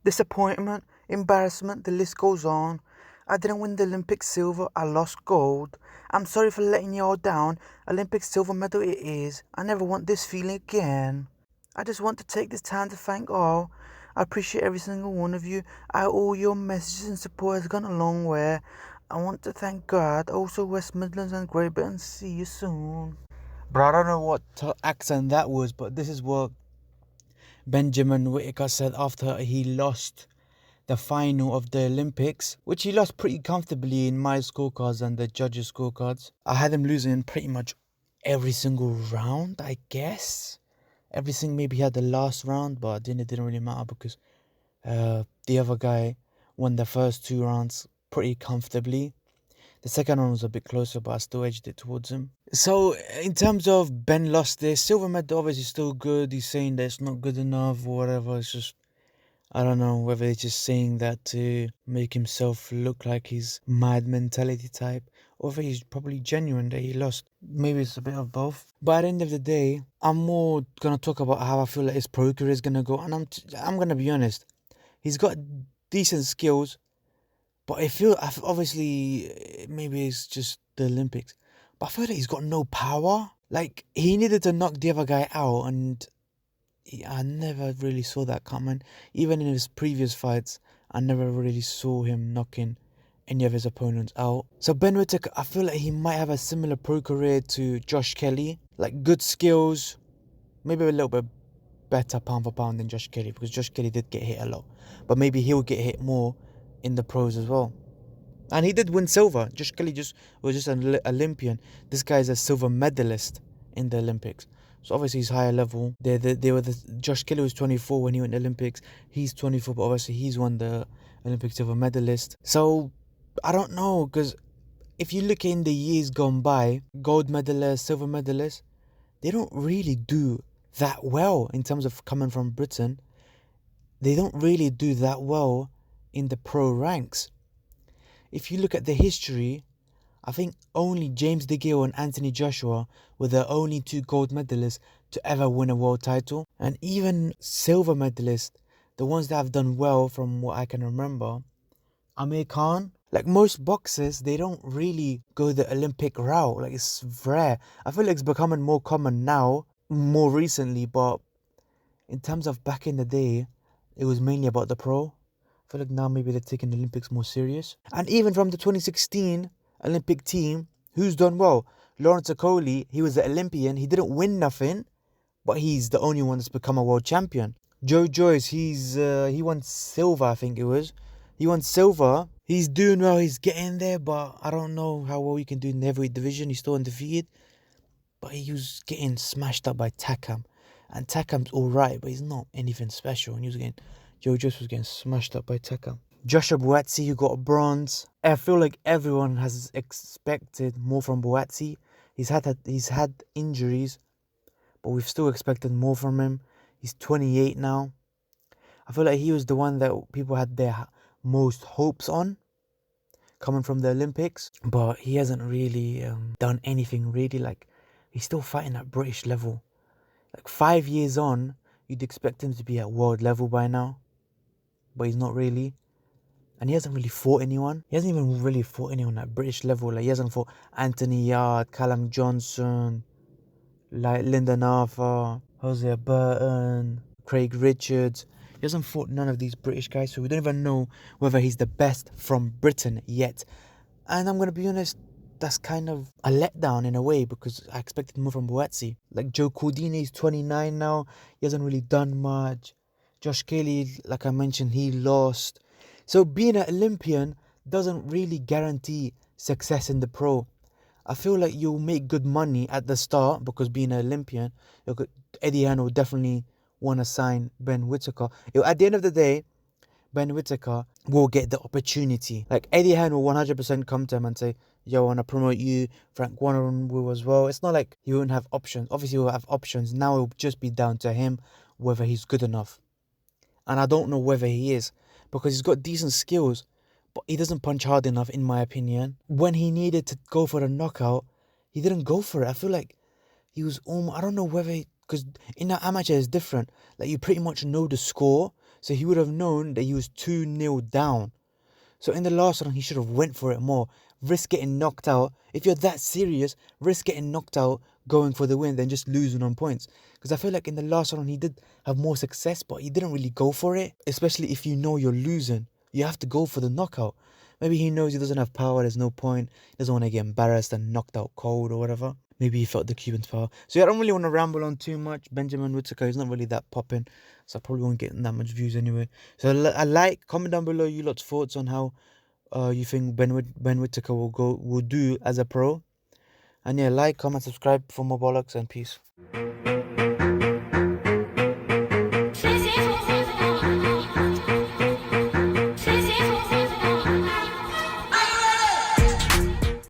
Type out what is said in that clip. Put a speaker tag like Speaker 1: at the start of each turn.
Speaker 1: Disappointment, embarrassment, the list goes on. I didn't win the Olympic silver, I lost gold. I'm sorry for letting you all down. Olympic silver medal it is. I never want this feeling again. I just want to take this time to thank all. I appreciate every single one of you. All your messages and support has gone a long way. I want to thank God, also West Midlands and Great Britain. See you soon. Bro, I don't know what accent that was, but this is what Benjamin Whittaker said after he lost the final of the Olympics, which he lost pretty comfortably in my scorecards and the judges' scorecards. I had him losing pretty much every single round, I guess. Everything maybe had the last round, but then it didn't really matter because the other guy won the first two rounds pretty comfortably. The second one was a bit closer, but I still edged it towards him. So in terms of Ben lost this, silver medal obviously still good. He's saying that it's not good enough or whatever. It's just, I don't know whether he's just saying that to make himself look like he's mad mentality type, or whether he's probably genuine that he lost. Maybe it's a bit of both. But at the end of the day, I'm more gonna talk about how I feel like his pro career is gonna go, and I'm gonna be honest. He's got decent skills, but I feel obviously maybe it's just the Olympics, but I feel like he's got no power. Like he needed to knock the other guy out, and I never really saw that coming. Even in his previous fights, I never really saw him knocking any of his opponents out. So Ben Whittaker, I feel like he might have a similar pro career to Josh Kelly. Like good skills, maybe a little bit better pound for pound than Josh Kelly, because Josh Kelly did get hit a lot. But maybe he'll get hit more in the pros as well. And he did win silver. Josh Kelly was just an Olympian. This guy is a silver medalist in the Olympics. So obviously he's higher level. Josh Kelly was 24 when he went to the Olympics. He's 24, but obviously he's won the Olympic silver medalist. So I don't know, because if you look in the years gone by, gold medalists, silver medalists, they don't really do that well in terms of coming from Britain. They don't really do that well in the pro ranks. If you look at the history, I think only James DeGill and Anthony Joshua were the only two gold medalists to ever win a world title. And even silver medalists, the ones that have done well from what I can remember, Amir Khan. Like most boxers, they don't really go the Olympic route. Like it's rare. I feel like it's becoming more common now, more recently, but in terms of back in the day, it was mainly about the pro. I feel like now maybe they're taking the Olympics more serious. And even from the 2016 Olympic team, who's done well? Lawrence Okoli, he was the Olympian. He didn't win nothing, but he's the only one that's become a world champion. Joe Joyce, he won silver, I think it was. He won silver. He's doing well. He's getting there, but I don't know how well he can do in the heavyweight division. He's still undefeated. But he was getting smashed up by Takam. And Takam's alright, but he's not anything special. And Joe Joyce was getting smashed up by Takam. Joshua Buatsi, who got a bronze. I feel like everyone has expected more from Buatsi. He's had injuries, but we've still expected more from him. He's 28 now. I feel like he was the one that people had their most hopes on coming from the Olympics, but he hasn't really done anything really. Like he's still fighting at British level. Like 5 years on, you'd expect him to be at world level by now, but he's not really. And he hasn't really fought anyone. He hasn't even really fought anyone at British level. Like he hasn't fought Anthony Yard, Callum Johnson, like Lyndon Arthur, Jose Burton, Craig Richards. He hasn't fought none of these British guys, so we don't even know whether he's the best from Britain yet. And I'm going to be honest, that's kind of a letdown in a way, because I expected more from Buatsi. Like Joe Cordini is 29 now. He hasn't really done much. Josh Kelly, like I mentioned, he lost. So being an Olympian doesn't really guarantee success in the pro. I feel like you'll make good money at the start, because being an Olympian, Eddie Hearn will definitely want to sign Ben Whittaker. At the end of the day, Ben Whittaker will get the opportunity. Like Eddie Hearn will 100% come to him and say, yo, I want to promote you. Frank Warren will as well. It's not like he won't have options. Obviously, he will have options. Now it will just be down to him whether he's good enough. And I don't know whether he is, because he's got decent skills, but he doesn't punch hard enough, in my opinion. When he needed to go for the knockout, he didn't go for it. I feel like he was almost, I don't know whether, because in the amateur it's different. Like you pretty much know the score, So he would have known that he was 2-0 down. So in the last round, he should have went for it more. Risk getting knocked out. If you're that serious, risk getting knocked out going for the win than just losing on points. Because I feel like in the last round, he did have more success, but he didn't really go for it. Especially if you know you're losing. You have to go for the knockout. Maybe he knows he doesn't have power, there's no point. He doesn't want to get embarrassed and knocked out cold or whatever. Maybe he felt the Cuban's power. So yeah, I don't really want to ramble on too much. Benjamin Whittaker is not really that popping. So I probably won't get that much views anyway. So comment down below you lot's thoughts on how you think Ben Whittaker will do as a pro. And yeah, comment, subscribe for more bollocks, and peace.